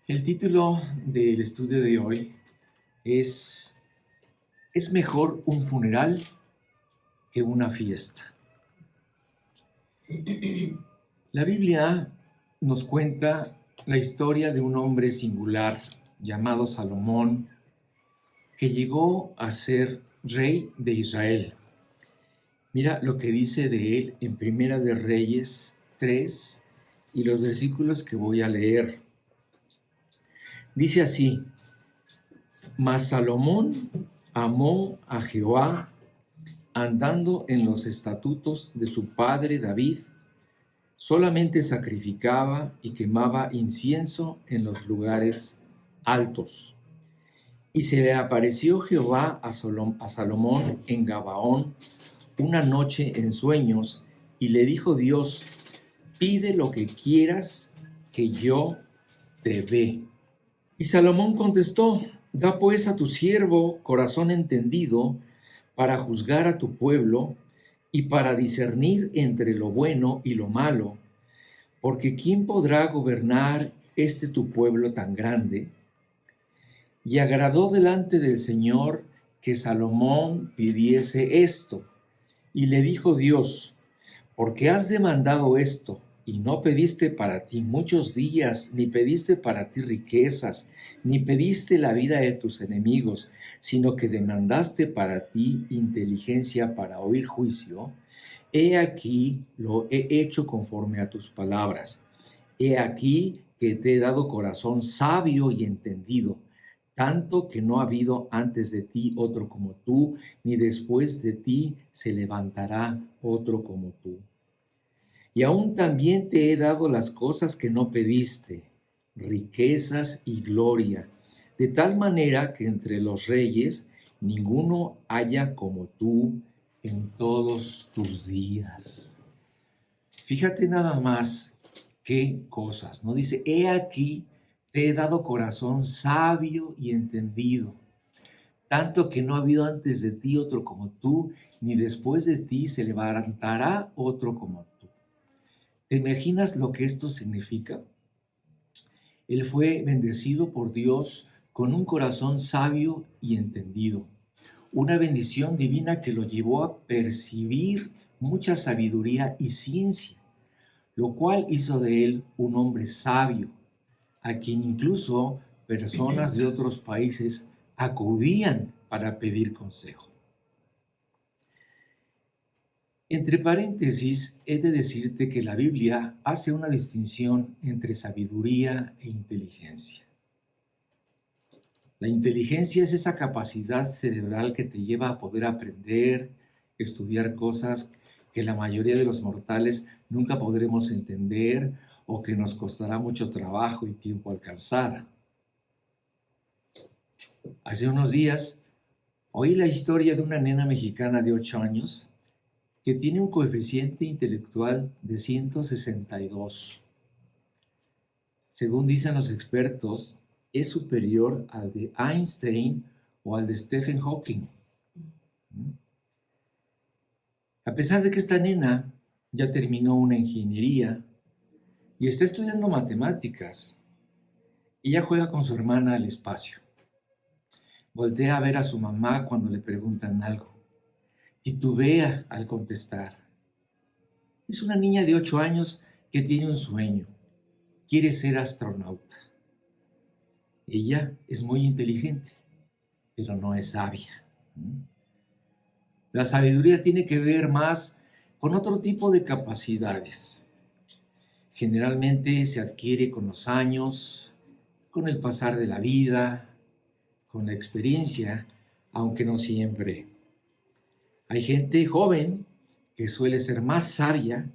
El título del estudio de hoy es ¿Es mejor un funeral que una fiesta? La Biblia nos cuenta la historia de un hombre singular llamado Salomón que llegó a ser rey de Israel. Mira lo que dice de él en Primera de Reyes 3 y los versículos que voy a leer. Dice así: Mas Salomón amó a Jehová andando en los estatutos de su padre David, solamente sacrificaba y quemaba incienso en los lugares altos. Y se le apareció Jehová a Salomón en Gabaón una noche en sueños, y le dijo Dios: pide lo que quieras que yo te dé. Y Salomón contestó: da pues a tu siervo corazón entendido para juzgar a tu pueblo y para discernir entre lo bueno y lo malo, porque ¿quién podrá gobernar tu pueblo tan grande? Y agradó delante del Señor que Salomón pidiese esto, y le dijo Dios: porque has demandado esto, y no pediste para ti muchos días, ni pediste para ti riquezas, ni pediste la vida de tus enemigos, sino que demandaste para ti inteligencia para oír juicio, he aquí lo he hecho conforme a tus palabras. He aquí que te he dado corazón sabio y entendido, tanto que no ha habido antes de ti otro como tú, ni después de ti se levantará otro como tú. Y aún también te he dado las cosas que no pediste, riquezas y gloria, de tal manera que entre los reyes ninguno haya como tú en todos tus días. Fíjate nada más qué cosas, ¿no? Dice: he aquí, te he dado corazón sabio y entendido, tanto que no ha habido antes de ti otro como tú, ni después de ti se levantará otro como tú. ¿Te imaginas lo que esto significa? Él fue bendecido por Dios con un corazón sabio y entendido, una bendición divina que lo llevó a percibir mucha sabiduría y ciencia, lo cual hizo de él un hombre sabio, a quien incluso personas de otros países acudían para pedir consejo. Entre paréntesis, he de decirte que la Biblia hace una distinción entre sabiduría e inteligencia. La inteligencia es esa capacidad cerebral que te lleva a poder aprender, estudiar cosas que la mayoría de los mortales nunca podremos entender o que nos costará mucho trabajo y tiempo alcanzar. Hace unos días oí la historia de una nena mexicana de 8 años que tiene un coeficiente intelectual de 162. Según dicen los expertos, es superior al de Einstein o al de Stephen Hawking. A pesar de que esta nena ya terminó una ingeniería y está estudiando matemáticas, ella juega con su hermana al espacio. Voltea a ver a su mamá cuando le preguntan algo, titubea al contestar. Es una niña de 8 años que tiene un sueño: quiere ser astronauta. Ella es muy inteligente, pero no es sabia. La sabiduría tiene que ver más con otro tipo de capacidades. Generalmente se adquiere con los años, con el pasar de la vida, con la experiencia, aunque no siempre. Hay gente joven que suele ser más sabia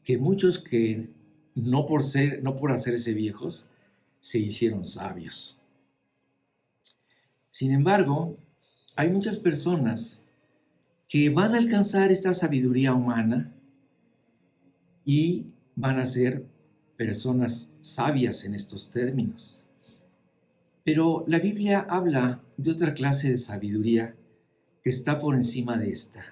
que muchos que no por hacerse viejos se hicieron sabios. Sin embargo, hay muchas personas que van a alcanzar esta sabiduría humana y van a ser personas sabias en estos términos. Pero la Biblia habla de otra clase de sabiduría que está por encima de esta.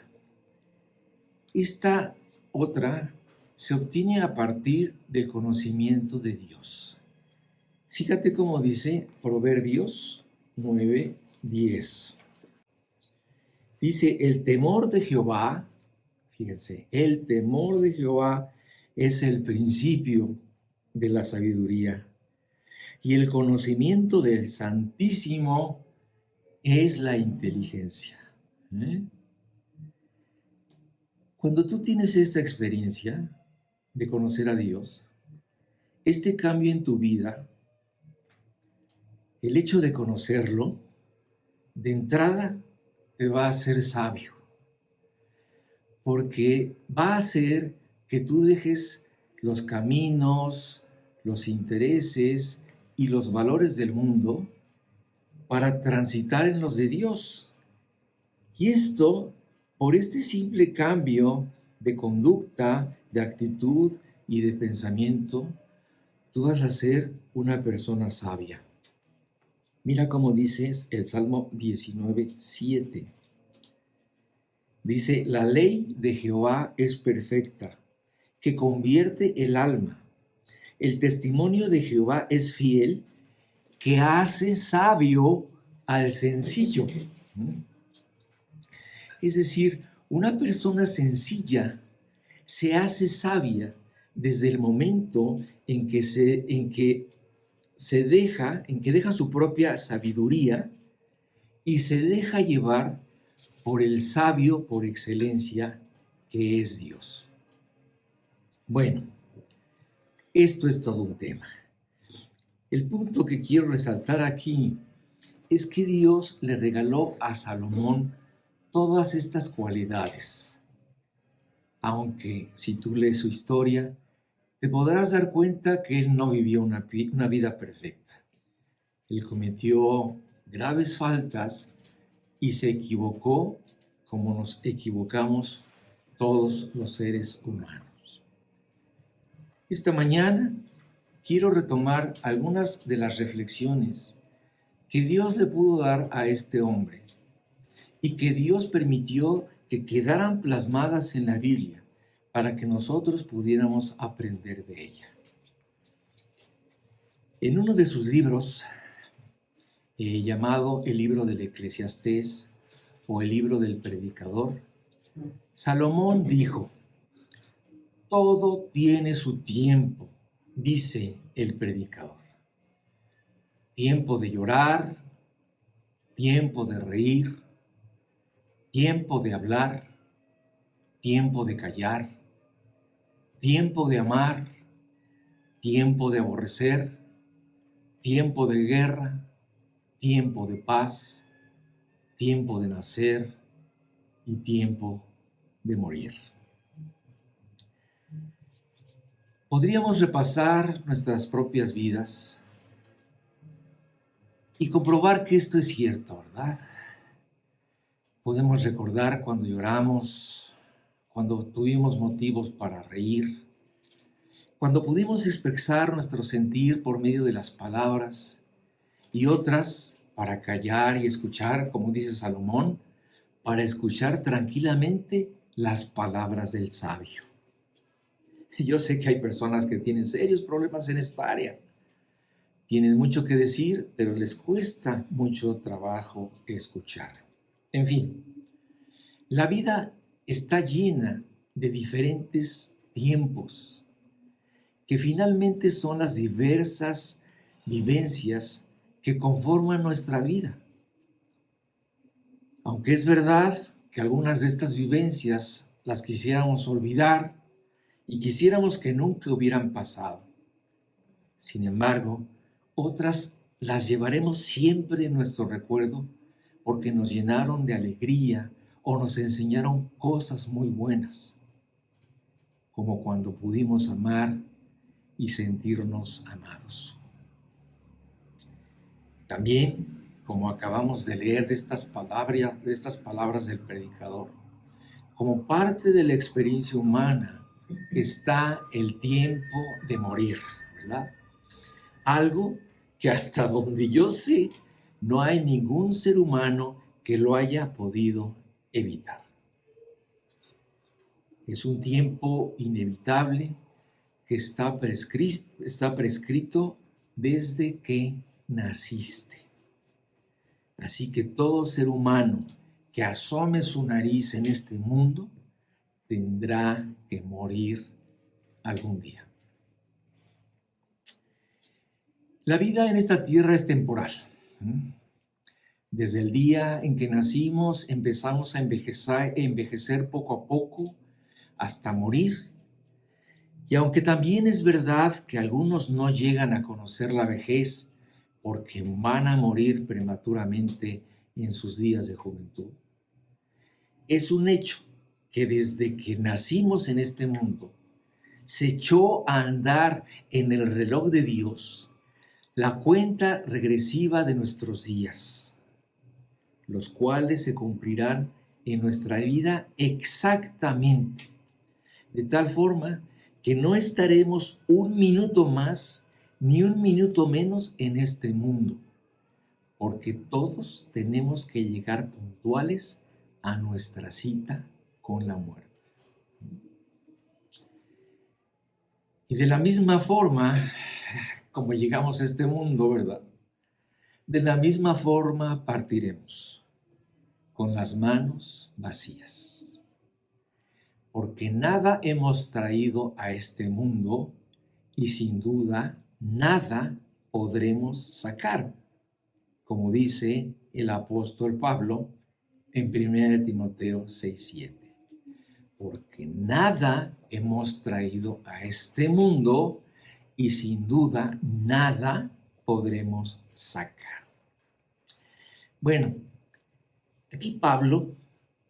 Esta otra se obtiene a partir del conocimiento de Dios. Fíjate cómo dice Proverbios 9:10. Dice, el temor de Jehová, fíjense, el temor de Jehová es el principio de la sabiduría y el conocimiento del Santísimo es la inteligencia. ¿Eh? Cuando tú tienes esta experiencia de conocer a Dios, este cambio en tu vida, el hecho de conocerlo, de entrada te va a hacer sabio, porque va a hacer que tú dejes los caminos, los intereses y los valores del mundo para transitar en los de Dios. Y esto, por este simple cambio de conducta, de actitud y de pensamiento, tú vas a ser una persona sabia. Mira cómo dices el Salmo 19:7. Dice, la ley de Jehová es perfecta, que convierte el alma. El testimonio de Jehová es fiel, que hace sabio al sencillo. Es decir, una persona sencilla se hace sabia desde el momento en que deja su propia sabiduría y se deja llevar por el sabio por excelencia que es Dios. Bueno, esto es todo un tema. El punto que quiero resaltar aquí es que Dios le regaló a Salomón todas estas cualidades. Aunque si tú lees su historia, te podrás dar cuenta que él no vivió una vida perfecta. Él cometió graves faltas y se equivocó como nos equivocamos todos los seres humanos. Esta mañana quiero retomar algunas de las reflexiones que Dios le pudo dar a este hombre y que Dios permitió que quedaran plasmadas en la Biblia para que nosotros pudiéramos aprender de ella. En uno de sus libros, llamado el libro del Eclesiastés o el libro del Predicador, Salomón dijo, todo tiene su tiempo, dice el predicador. Tiempo de llorar, tiempo de reír, tiempo de hablar, tiempo de callar, tiempo de amar, tiempo de aborrecer, tiempo de guerra, tiempo de paz, tiempo de nacer y tiempo de morir. Podríamos repasar nuestras propias vidas y comprobar que esto es cierto, ¿verdad? Podemos recordar cuando lloramos, cuando tuvimos motivos para reír, cuando pudimos expresar nuestro sentir por medio de las palabras y otras para callar y escuchar, como dice Salomón, para escuchar tranquilamente las palabras del sabio. Yo sé que hay personas que tienen serios problemas en esta área. Tienen mucho que decir, pero les cuesta mucho trabajo escuchar. En fin, la vida está llena de diferentes tiempos, que finalmente son las diversas vivencias que conforman nuestra vida. Aunque es verdad que algunas de estas vivencias las quisiéramos olvidar y quisiéramos que nunca hubieran pasado. Sin embargo, otras las llevaremos siempre en nuestro recuerdo porque nos llenaron de alegría o nos enseñaron cosas muy buenas, como cuando pudimos amar y sentirnos amados. También, como acabamos de leer de estas palabras del predicador, como parte de la experiencia humana está el tiempo de morir, ¿verdad? Algo que hasta donde yo sé, no hay ningún ser humano que lo haya podido evitar. Es un tiempo inevitable que está prescrito desde que naciste. Así que todo ser humano que asome su nariz en este mundo tendrá que morir algún día. La vida en esta tierra es temporal. Desde el día en que nacimos empezamos a envejecer poco a poco hasta morir. Y aunque también es verdad que algunos no llegan a conocer la vejez porque van a morir prematuramente en sus días de juventud, es un hecho que desde que nacimos en este mundo se echó a andar en el reloj de Dios la cuenta regresiva de nuestros días, los cuales se cumplirán en nuestra vida exactamente, de tal forma que no estaremos un minuto más ni un minuto menos en este mundo, porque todos tenemos que llegar puntuales a nuestra cita con la muerte. Y de la misma forma, como llegamos a este mundo, ¿verdad? De la misma forma partiremos, con las manos vacías. Porque nada hemos traído a este mundo y sin duda nada podremos sacar, como dice el apóstol Pablo en 1 Timoteo 6:7. Porque nada hemos traído a este mundo y sin duda nada podremos sacar. Bueno, aquí Pablo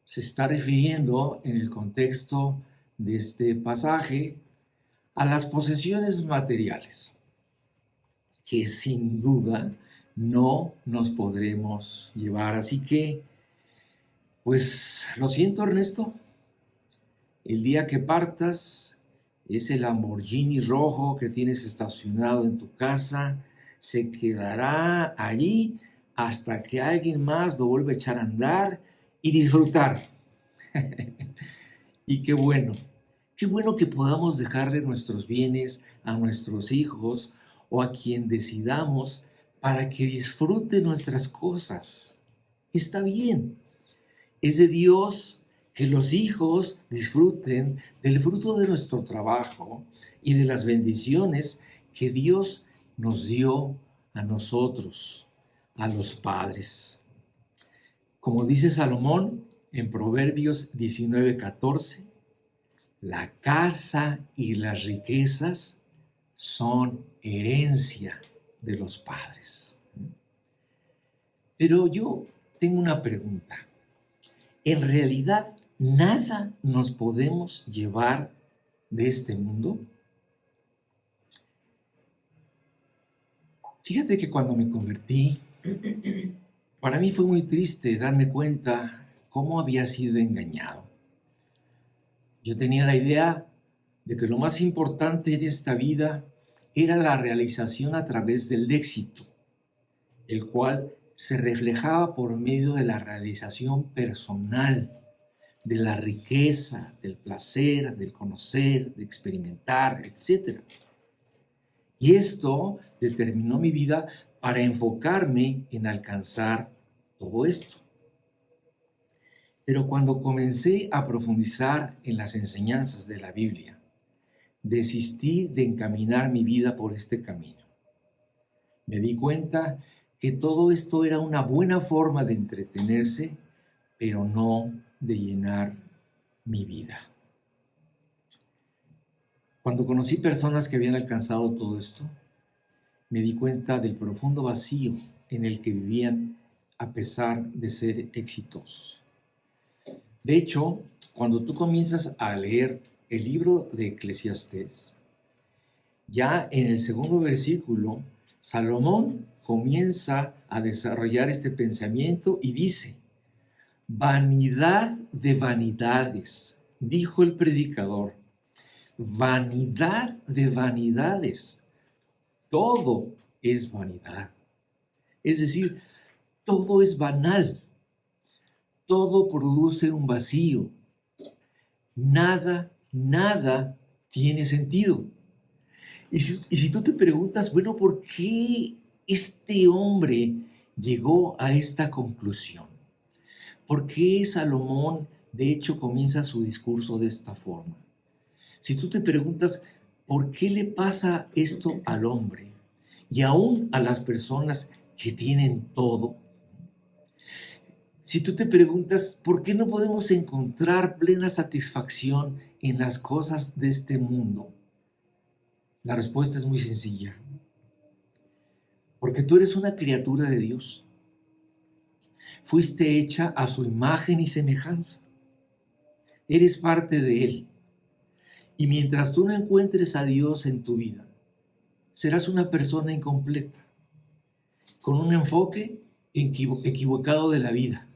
se está refiriendo en el contexto de este pasaje a las posesiones materiales, que sin duda no nos podremos llevar. Así que, pues, lo siento, Ernesto, el día que partas, ese Lamborghini rojo que tienes estacionado en tu casa se quedará allí hasta que alguien más lo vuelva a echar a andar y disfrutar. Y qué bueno que podamos dejarle nuestros bienes a nuestros hijos o a quien decidamos para que disfrute nuestras cosas. Está bien, es de Dios que los hijos disfruten del fruto de nuestro trabajo y de las bendiciones que Dios nos dio a nosotros, a los padres. Como dice Salomón en Proverbios 19:14, la casa y las riquezas son herencia de los padres. Pero yo tengo una pregunta. ¿En realidad nada nos podemos llevar de este mundo? Fíjate que cuando me convertí, para mí fue muy triste darme cuenta cómo había sido engañado. Yo tenía la idea de que lo más importante en esta vida era la realización a través del éxito, el cual se reflejaba por medio de la realización personal, de la riqueza, del placer, del conocer, de experimentar, etc. Y esto determinó mi vida para enfocarme en alcanzar todo esto. Pero cuando comencé a profundizar en las enseñanzas de la Biblia, desistí de encaminar mi vida por este camino. Me di cuenta que todo esto era una buena forma de entretenerse, pero no de llenar mi vida. Cuando conocí personas que habían alcanzado todo esto, me di cuenta del profundo vacío en el que vivían a pesar de ser exitosos. De hecho, cuando tú comienzas a leer el libro de Eclesiastés, ya en el segundo versículo, Salomón comienza a desarrollar este pensamiento y dice: vanidad de vanidades, dijo el predicador, vanidad de vanidades, todo es vanidad. Es decir, todo es banal, todo produce un vacío, nada tiene sentido. Y si tú te preguntas, bueno, ¿por qué este hombre llegó a esta conclusión? ¿Por qué Salomón, de hecho, comienza su discurso de esta forma? Si tú te preguntas, ¿por qué le pasa esto al hombre y aún a las personas que tienen todo? Si tú te preguntas, ¿por qué no podemos encontrar plena satisfacción en las cosas de este mundo? La respuesta es muy sencilla. Porque tú eres una criatura de Dios. Fuiste hecha a su imagen y semejanza. Eres parte de Él. Y mientras tú no encuentres a Dios en tu vida, serás una persona incompleta, con un enfoque equivocado de la vida,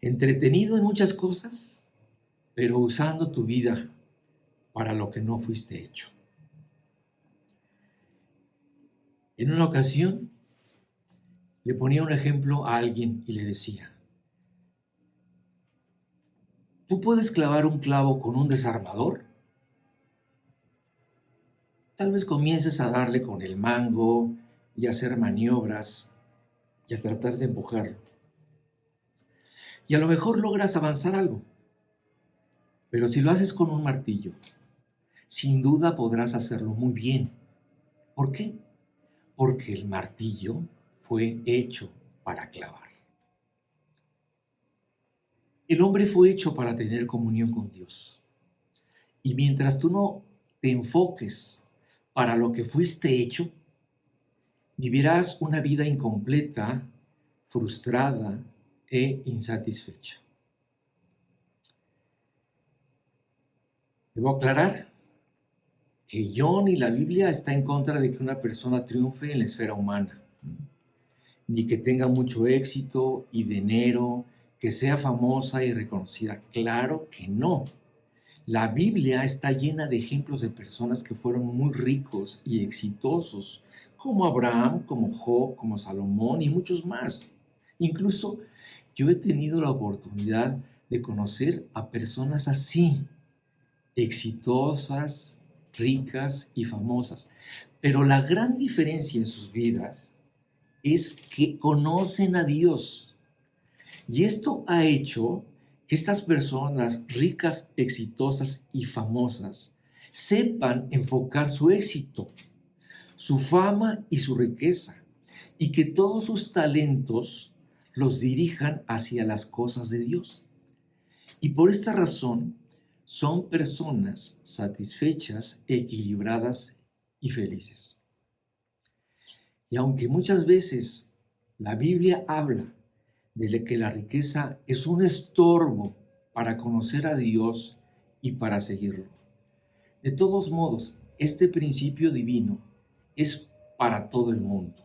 entretenido en muchas cosas, pero usando tu vida para lo que no fuiste hecho. En una ocasión, le ponía un ejemplo a alguien y le decía, ¿tú puedes clavar un clavo con un desarmador? Tal vez comiences a darle con el mango y a hacer maniobras y a tratar de empujarlo. Y a lo mejor logras avanzar algo, pero si lo haces con un martillo, sin duda podrás hacerlo muy bien. ¿Por qué? Porque el martillo fue hecho para clavar. El hombre fue hecho para tener comunión con Dios. Y mientras tú no te enfoques para lo que fuiste hecho, vivirás una vida incompleta, frustrada e insatisfecha. Debo aclarar que yo ni la Biblia está en contra de que una persona triunfe en la esfera humana, ni que tenga mucho éxito y dinero, que sea famosa y reconocida. Claro que no. La Biblia está llena de ejemplos de personas que fueron muy ricos y exitosos, como Abraham, como Job, como Salomón y muchos más. Incluso yo he tenido la oportunidad de conocer a personas así, exitosas, ricas y famosas. Pero la gran diferencia en sus vidas es que conocen a Dios. Y esto ha hecho que estas personas ricas, exitosas y famosas sepan enfocar su éxito, su fama y su riqueza, y que todos sus talentos los dirijan hacia las cosas de Dios. Y por esta razón son personas satisfechas, equilibradas y felices. Y aunque muchas veces la Biblia habla de que la riqueza es un estorbo para conocer a Dios y para seguirlo, de todos modos, este principio divino es para todo el mundo.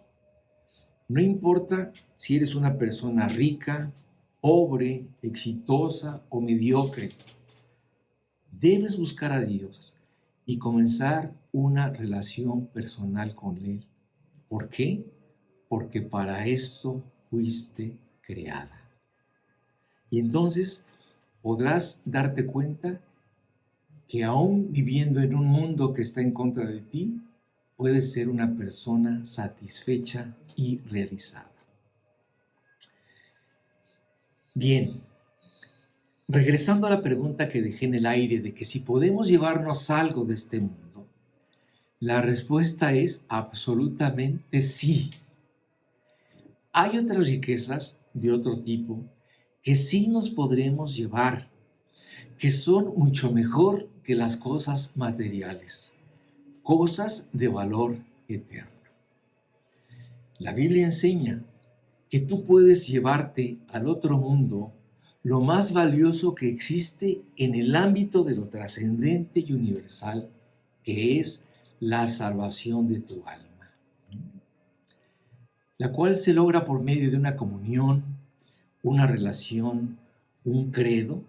No importa si eres una persona rica, pobre, exitosa o mediocre, debes buscar a Dios y comenzar una relación personal con Él. ¿Por qué? Porque para esto fuiste creada. Y entonces podrás darte cuenta que aún viviendo en un mundo que está en contra de ti, puedes ser una persona satisfecha y realizada. Bien, regresando a la pregunta que dejé en el aire de que si podemos llevarnos algo de este mundo, la respuesta es absolutamente sí. Hay otras riquezas de otro tipo que sí nos podremos llevar, que son mucho mejor que las cosas materiales, cosas de valor eterno. La Biblia enseña que tú puedes llevarte al otro mundo lo más valioso que existe en el ámbito de lo trascendente y universal, que es la salvación de tu alma, la cual se logra por medio de una comunión, una relación, un credo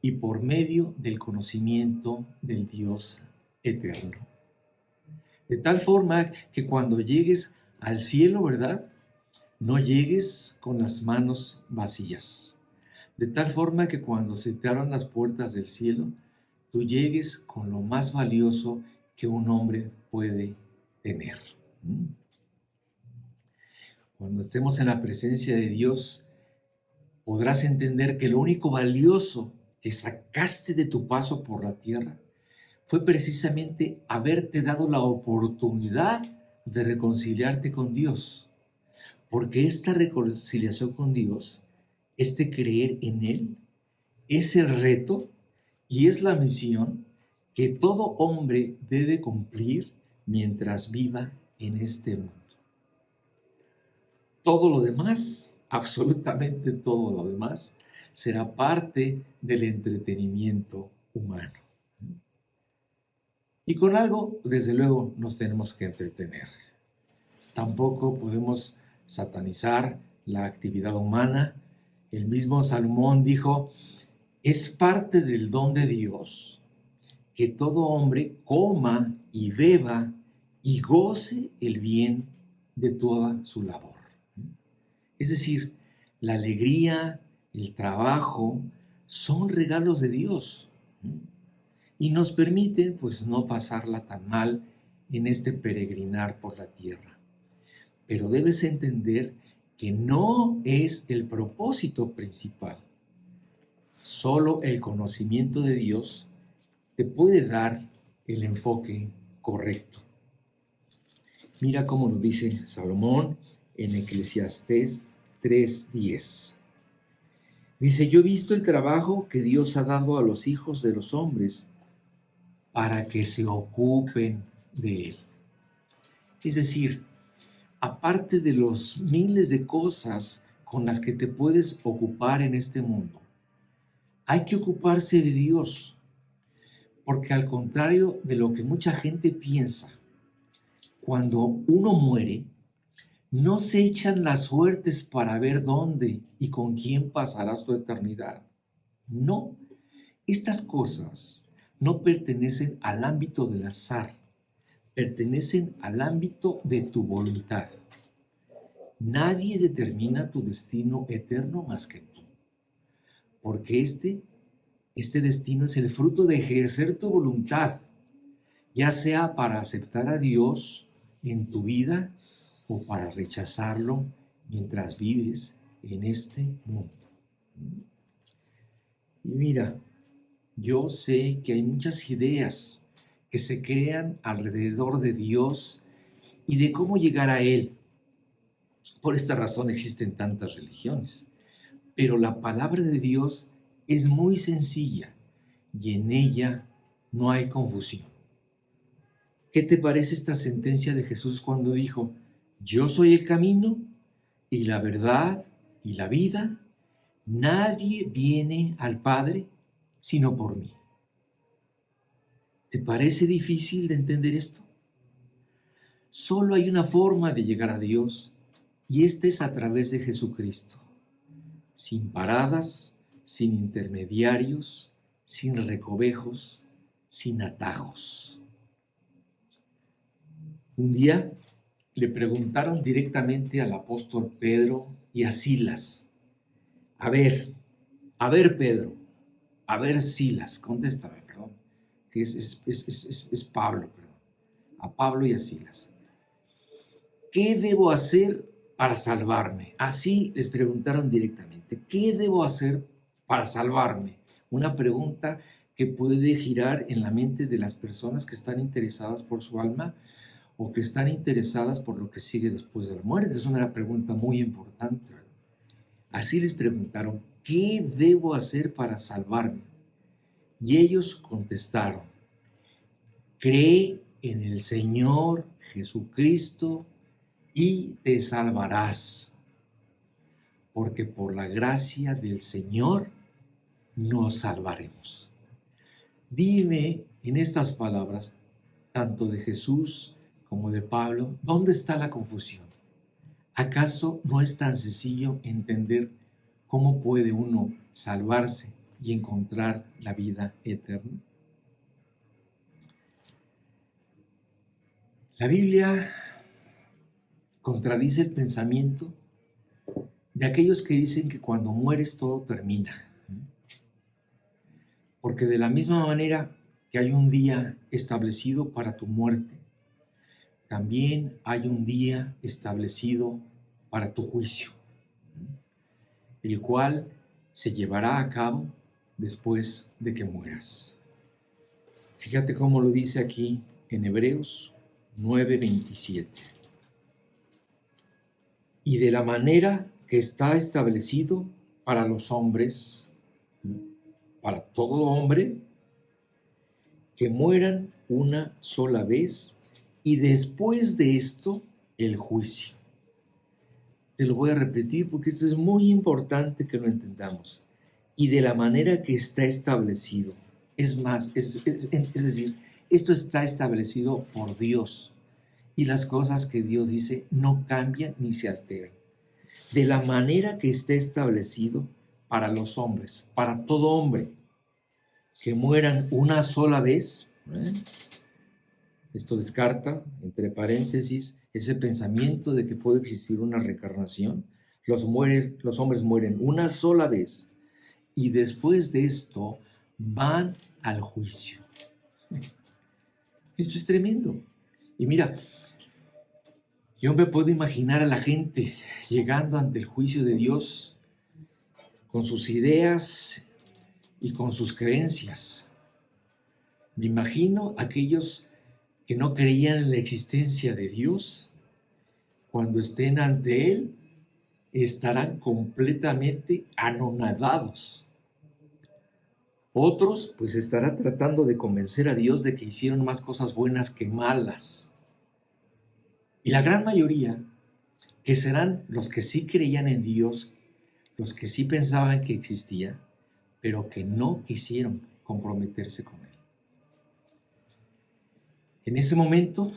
y por medio del conocimiento del Dios eterno. De tal forma que cuando llegues al cielo, ¿verdad? No llegues con las manos vacías. De tal forma que cuando se te abran las puertas del cielo, tú llegues con lo más valioso que un hombre puede tener. Cuando estemos en la presencia de Dios, podrás entender que lo único valioso que sacaste de tu paso por la tierra fue precisamente haberte dado la oportunidad de reconciliarte con Dios. Porque esta reconciliación con Dios, este creer en Él, es el reto y es la misión que todo hombre debe cumplir mientras viva en este mundo. Todo lo demás, absolutamente todo lo demás, será parte del entretenimiento humano. Y con algo, desde luego, nos tenemos que entretener. Tampoco podemos satanizar la actividad humana. El mismo Salomón dijo, es parte del don de Dios que todo hombre coma y beba y goce el bien de toda su labor. Es decir, la alegría, el trabajo, son regalos de Dios y nos permiten pues no pasarla tan mal en este peregrinar por la tierra. Pero debes entender que no es el propósito principal. Solo el conocimiento de Dios te puede dar el enfoque correcto. Mira cómo lo dice Salomón en Eclesiastés 3:10. Dice, yo he visto el trabajo que Dios ha dado a los hijos de los hombres para que se ocupen de él. Es decir, aparte de los miles de cosas con las que te puedes ocupar en este mundo, hay que ocuparse de Dios, porque al contrario de lo que mucha gente piensa, cuando uno muere, no se echan las suertes para ver dónde y con quién pasarás tu eternidad. No, estas cosas no pertenecen al ámbito del azar, pertenecen al ámbito de tu voluntad. Nadie determina tu destino eterno más que tú, porque este destino es el fruto de ejercer tu voluntad, ya sea para aceptar a Dios en tu vida o para rechazarlo mientras vives en este mundo. Y mira, yo sé que hay muchas ideas que se crean alrededor de Dios y de cómo llegar a Él. Por esta razón existen tantas religiones. Pero la palabra de Dios es muy sencilla y en ella no hay confusión. ¿Qué te parece esta sentencia de Jesús cuando dijo, yo soy el camino y la verdad y la vida? Nadie viene al Padre sino por mí. ¿Te parece difícil de entender esto? Solo hay una forma de llegar a Dios y esta es a través de Jesucristo. Sin paradas, sin intermediarios, sin recovejos, sin atajos. Un día le preguntaron directamente al apóstol Pedro y a Silas, a ver Pedro, a ver Silas, contéstame, perdón, que es Pablo, perdón, a Pablo y a Silas. ¿Qué debo hacer para salvarme? Así les preguntaron directamente, ¿qué debo hacer para salvarme? Una pregunta que puede girar en la mente de las personas que están interesadas por su alma o que están interesadas por lo que sigue después de la muerte. Es una pregunta muy importante, ¿verdad? Así les preguntaron, ¿qué debo hacer para salvarme? Y ellos contestaron, cree en el Señor Jesucristo y te salvarás, porque por la gracia del Señor nos salvaremos. Dime en estas palabras, tanto de Jesús como de Pablo, ¿dónde está la confusión? ¿Acaso no es tan sencillo entender cómo puede uno salvarse y encontrar la vida eterna? La Biblia contradice el pensamiento de aquellos que dicen que cuando mueres todo termina. Porque de la misma manera que hay un día establecido para tu muerte, también hay un día establecido para tu juicio, el cual se llevará a cabo después de que mueras. Fíjate cómo lo dice aquí en Hebreos 9:27. Y de la manera que está establecido para los hombres, para todo hombre, que mueran una sola vez y después de esto el juicio. Te lo voy a repetir porque esto es muy importante que lo entendamos. Y de la manera que está establecido. Es más, es decir, esto está establecido por Dios. Y las cosas que Dios dice no cambian ni se alteran. De la manera que está establecido para los hombres, para todo hombre, que mueran una sola vez. Esto descarta, entre paréntesis, ese pensamiento de que puede existir una reencarnación. Los hombres mueren una sola vez y después de esto van al juicio. Esto es tremendo. Y mira, yo me puedo imaginar a la gente llegando ante el juicio de Dios con sus ideas y con sus creencias. Me imagino a aquellos que no creían en la existencia de Dios, cuando estén ante Él, estarán completamente anonadados. Otros, pues, estarán tratando de convencer a Dios de que hicieron más cosas buenas que malas. Y la gran mayoría, que serán los que sí creían en Dios, los que sí pensaban que existía, pero que no quisieron comprometerse con Él. En ese momento,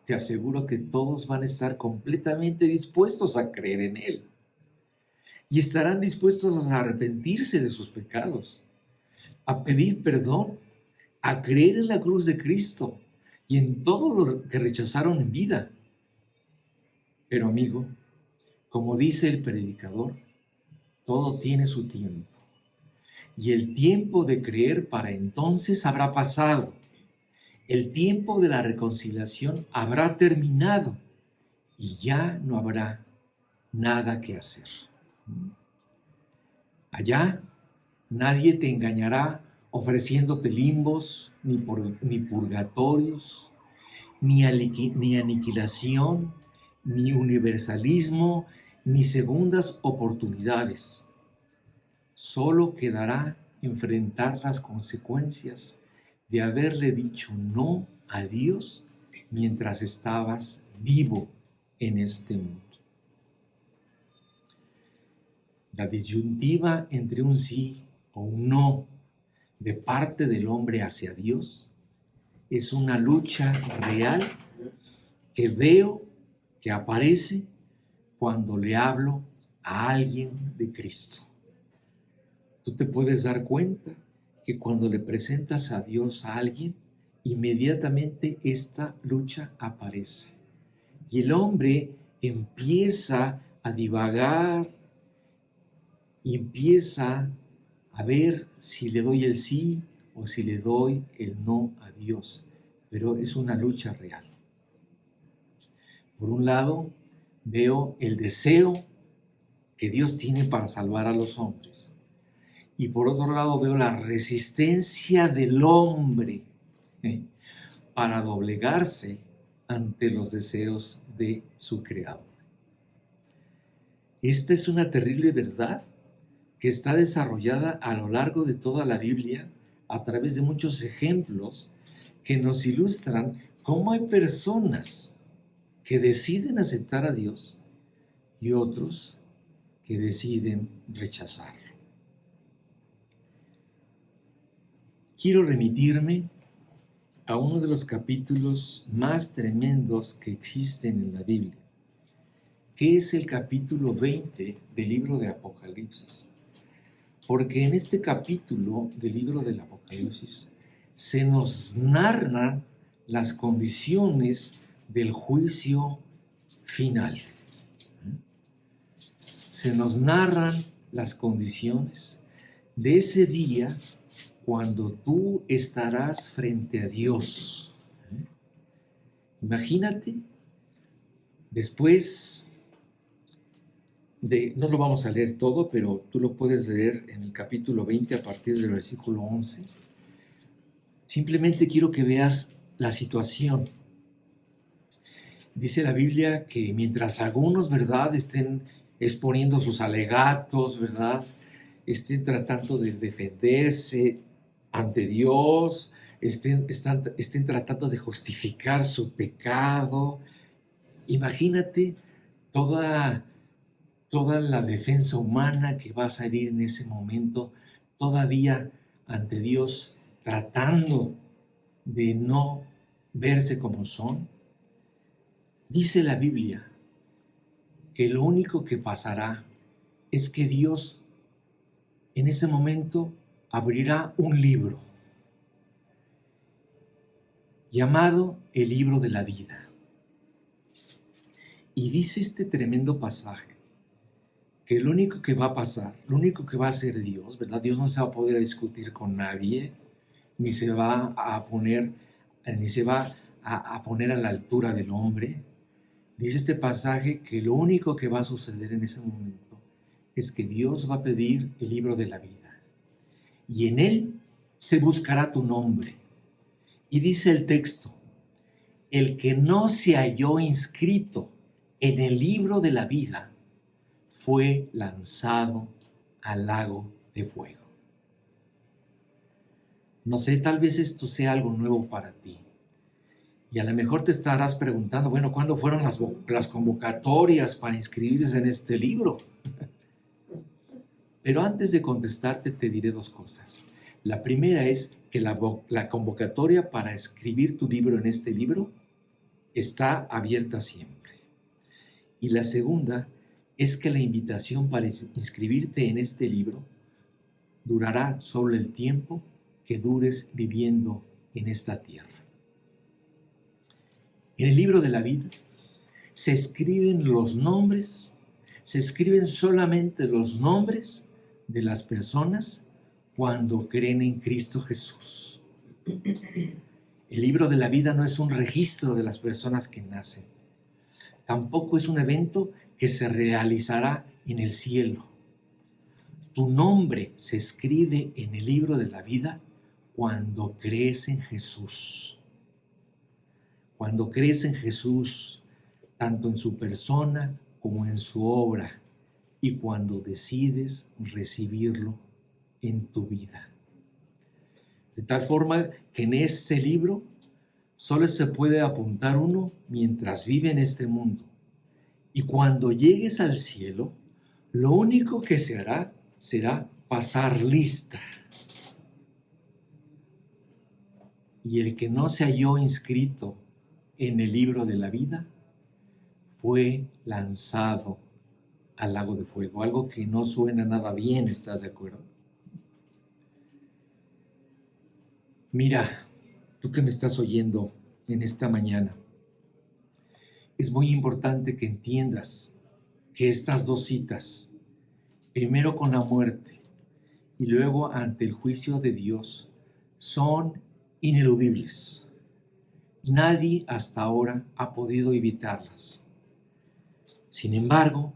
te aseguro que todos van a estar completamente dispuestos a creer en Él. Y estarán dispuestos a arrepentirse de sus pecados, a pedir perdón, a creer en la cruz de Cristo y en todo lo que rechazaron en vida. Pero amigo, como dice el predicador, todo tiene su tiempo. Y el tiempo de creer para entonces habrá pasado. El tiempo de la reconciliación habrá terminado y ya no habrá nada que hacer. Allá nadie te engañará ofreciéndote limbos, ni purgatorios, ni aniquilación, ni universalismo, ni segundas oportunidades. Solo quedará enfrentar las consecuencias de haberle dicho no a Dios mientras estabas vivo en este mundo. La disyuntiva entre un sí o un no de parte del hombre hacia Dios es una lucha real que veo que aparece cuando le hablo a alguien de Cristo. Tú te puedes dar cuenta que cuando le presentas a Dios a alguien, inmediatamente esta lucha aparece. Y el hombre empieza a divagar y empieza a ver si le doy el sí o si le doy el no a Dios. Pero es una lucha real. Por un lado, veo el deseo que Dios tiene para salvar a los hombres. Y por otro lado, veo la resistencia del hombre para doblegarse ante los deseos de su Creador. Esta es una terrible verdad que está desarrollada a lo largo de toda la Biblia a través de muchos ejemplos que nos ilustran cómo hay personas que deciden aceptar a Dios y otros que deciden rechazarlo. Quiero remitirme a uno de los capítulos más tremendos que existen en la Biblia, que es el capítulo 20 del libro de Apocalipsis. Porque en este capítulo del libro del Apocalipsis se nos narran las condiciones del juicio final. Se nos narran las condiciones de ese día cuando tú estarás frente a Dios. Imagínate, después no lo vamos a leer todo, pero tú lo puedes leer en el capítulo 20 a partir del versículo 11. Simplemente quiero que veas la situación. Dice la Biblia que mientras algunos, ¿verdad?, estén exponiendo sus alegatos, ¿verdad?, estén tratando de defenderse ante Dios, estén tratando de justificar su pecado. Imagínate toda la defensa humana que va a salir en ese momento, todavía ante Dios, tratando de no verse como son. Dice la Biblia que lo único que pasará es que Dios en ese momento abrirá un libro llamado el libro de la vida. Y dice este tremendo pasaje que lo único que va a pasar, lo único que va a hacer Dios, ¿verdad? Dios no se va a poder discutir con nadie, ni se va a poner a la altura del hombre. Dice este pasaje que lo único que va a suceder en ese momento es que Dios va a pedir el libro de la vida y en él se buscará tu nombre. Y dice el texto, el que no se halló inscrito en el libro de la vida fue lanzado al lago de fuego. No sé, tal vez esto sea algo nuevo para ti. Y a lo mejor te estarás preguntando, bueno, ¿cuándo fueron las convocatorias para inscribirse en este libro? Pero antes de contestarte te diré dos cosas. La primera es que la convocatoria para escribir tu libro en este libro está abierta siempre. Y la segunda es que la invitación para inscribirte en este libro durará solo el tiempo que dures viviendo en esta tierra. En el libro de la vida se escriben solamente los nombres de las personas cuando creen en Cristo Jesús. El libro de la vida no es un registro de las personas que nacen. Tampoco es un evento que se realizará en el cielo. Tu nombre se escribe en el libro de la vida cuando crees en Jesús. Cuando crees en Jesús, tanto en su persona como en su obra, y cuando decides recibirlo en tu vida. De tal forma que en este libro solo se puede apuntar uno mientras vive en este mundo. Y cuando llegues al cielo, lo único que se hará será pasar lista. Y el que no se halló inscrito en el libro de la vida fue lanzado al lago de fuego. Algo que no suena nada bien, ¿estás de acuerdo? Mira, tú que me estás oyendo en esta mañana, es muy importante que entiendas que estas dos citas, primero con la muerte y luego ante el juicio de Dios, son ineludibles. Nadie hasta ahora ha podido evitarlas. Sin embargo,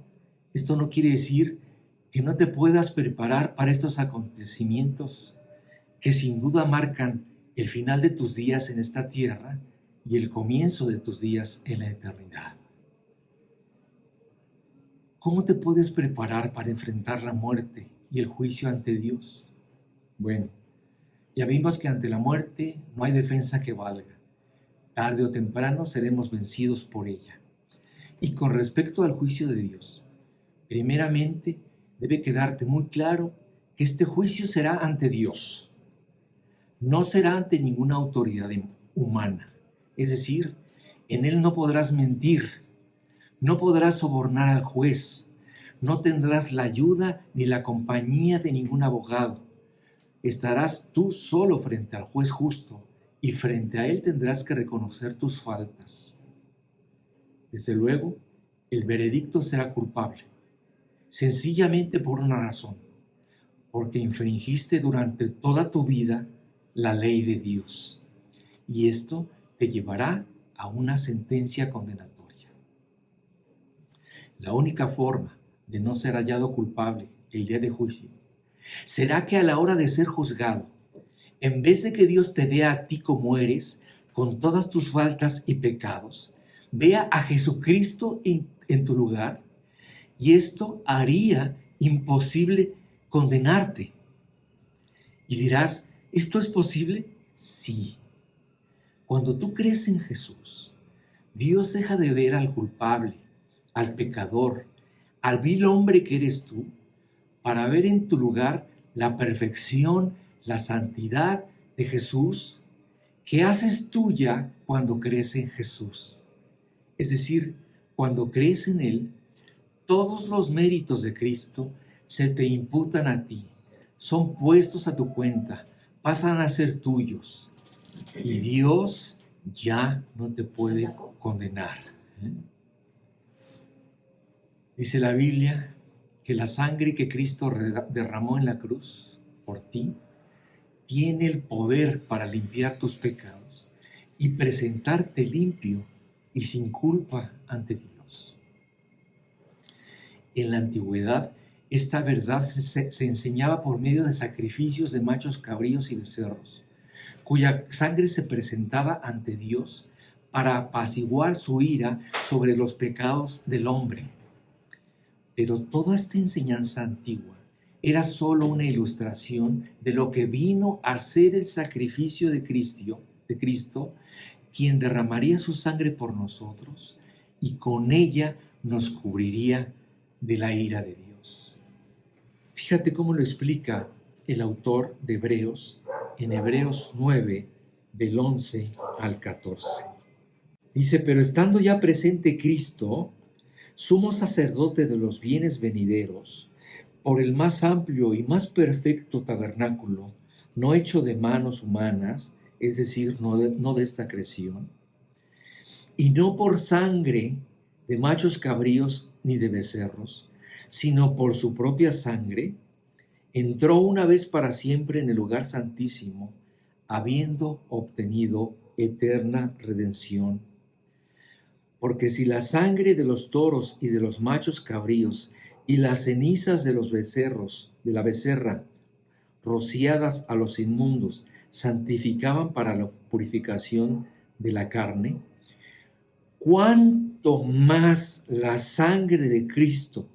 esto no quiere decir que no te puedas preparar para estos acontecimientos que sin duda marcan el final de tus días en esta tierra y el comienzo de tus días en la eternidad. ¿Cómo te puedes preparar para enfrentar la muerte y el juicio ante Dios? Bueno, ya vimos que ante la muerte no hay defensa que valga. Tarde o temprano seremos vencidos por ella. Y con respecto al juicio de Dios, primeramente debe quedarte muy claro que este juicio será ante Dios. No será ante ninguna autoridad humana. Es decir, en él no podrás mentir, no podrás sobornar al juez, no tendrás la ayuda ni la compañía de ningún abogado. Estarás tú solo frente al juez justo y frente a él tendrás que reconocer tus faltas. Desde luego, el veredicto será culpable, sencillamente por una razón, porque infringiste durante toda tu vida la ley de Dios, y esto te llevará a una sentencia condenatoria. La única forma de no ser hallado culpable el día de juicio será que a la hora de ser juzgado, en vez de que Dios te vea a ti como eres, con todas tus faltas y pecados, vea a Jesucristo en tu lugar, y esto haría imposible condenarte. Y dirás, ¿esto es posible? Sí. Cuando tú crees en Jesús, Dios deja de ver al culpable, al pecador, al vil hombre que eres tú, para ver en tu lugar la perfección, la santidad de Jesús, que haces tuya cuando crees en Jesús. Es decir, cuando crees en Él, todos los méritos de Cristo se te imputan a ti, son puestos a tu cuenta, pasan a ser tuyos, y Dios ya no te puede condenar. Dice la Biblia que la sangre que Cristo derramó en la cruz por ti tiene el poder para limpiar tus pecados y presentarte limpio y sin culpa ante Dios. En la antigüedad, esta verdad se enseñaba por medio de sacrificios de machos cabríos y becerros, cuya sangre se presentaba ante Dios para apaciguar su ira sobre los pecados del hombre. Pero toda esta enseñanza antigua era solo una ilustración de lo que vino a ser el sacrificio de Cristo, quien derramaría su sangre por nosotros y con ella nos cubriría de la ira de Dios. Fíjate cómo lo explica el autor de Hebreos en Hebreos 9, del 11 al 14. Dice, pero estando ya presente Cristo, sumo sacerdote de los bienes venideros, por el más amplio y más perfecto tabernáculo, no hecho de manos humanas, es decir, no de esta creación, y no por sangre de machos cabríos ni de becerros, sino por su propia sangre, entró una vez para siempre en el lugar santísimo, habiendo obtenido eterna redención. Porque si la sangre de los toros y de los machos cabríos y las cenizas de los becerros, de la becerra, rociadas a los inmundos, santificaban para la purificación de la carne, cuánto más la sangre de Cristo,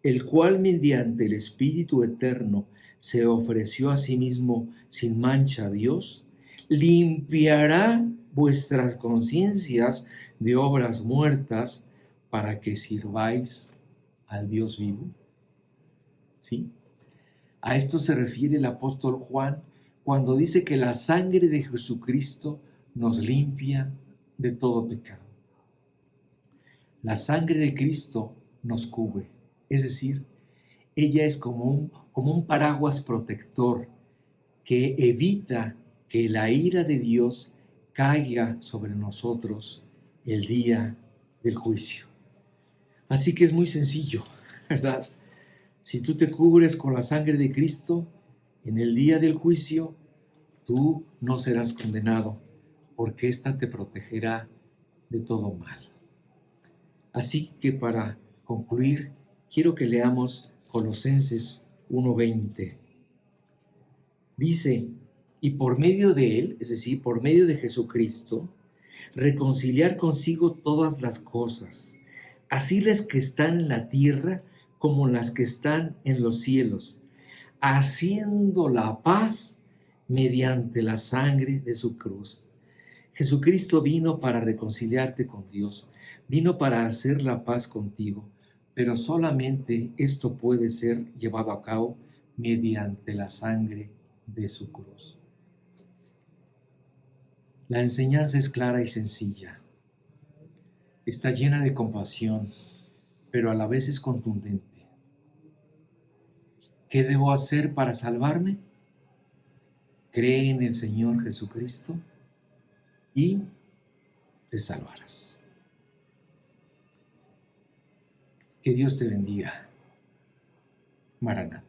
el cual mediante el Espíritu Eterno se ofreció a sí mismo sin mancha a Dios, limpiará vuestras conciencias de obras muertas para que sirváis al Dios vivo. ¿Sí? A esto se refiere el apóstol Juan cuando dice que la sangre de Jesucristo nos limpia de todo pecado. La sangre de Cristo nos cubre, es decir, ella es como un paraguas protector que evita que la ira de Dios caiga sobre nosotros el día del juicio. Así que es muy sencillo, ¿verdad? Si tú te cubres con la sangre de Cristo, en el día del juicio, tú no serás condenado, porque ésta te protegerá de todo mal. Así que para concluir, quiero que leamos Colosenses 1:20. Dice, y por medio de él, es decir, por medio de Jesucristo, reconciliar consigo todas las cosas, así las que están en la tierra como las que están en los cielos, haciendo la paz mediante la sangre de su cruz. Jesucristo vino para reconciliarte con Dios, vino para hacer la paz contigo, pero solamente esto puede ser llevado a cabo mediante la sangre de su cruz. La enseñanza es clara y sencilla. Está llena de compasión, pero a la vez es contundente. ¿Qué debo hacer para salvarme? Cree en el Señor Jesucristo y te salvarás. Que Dios te bendiga. Maranata.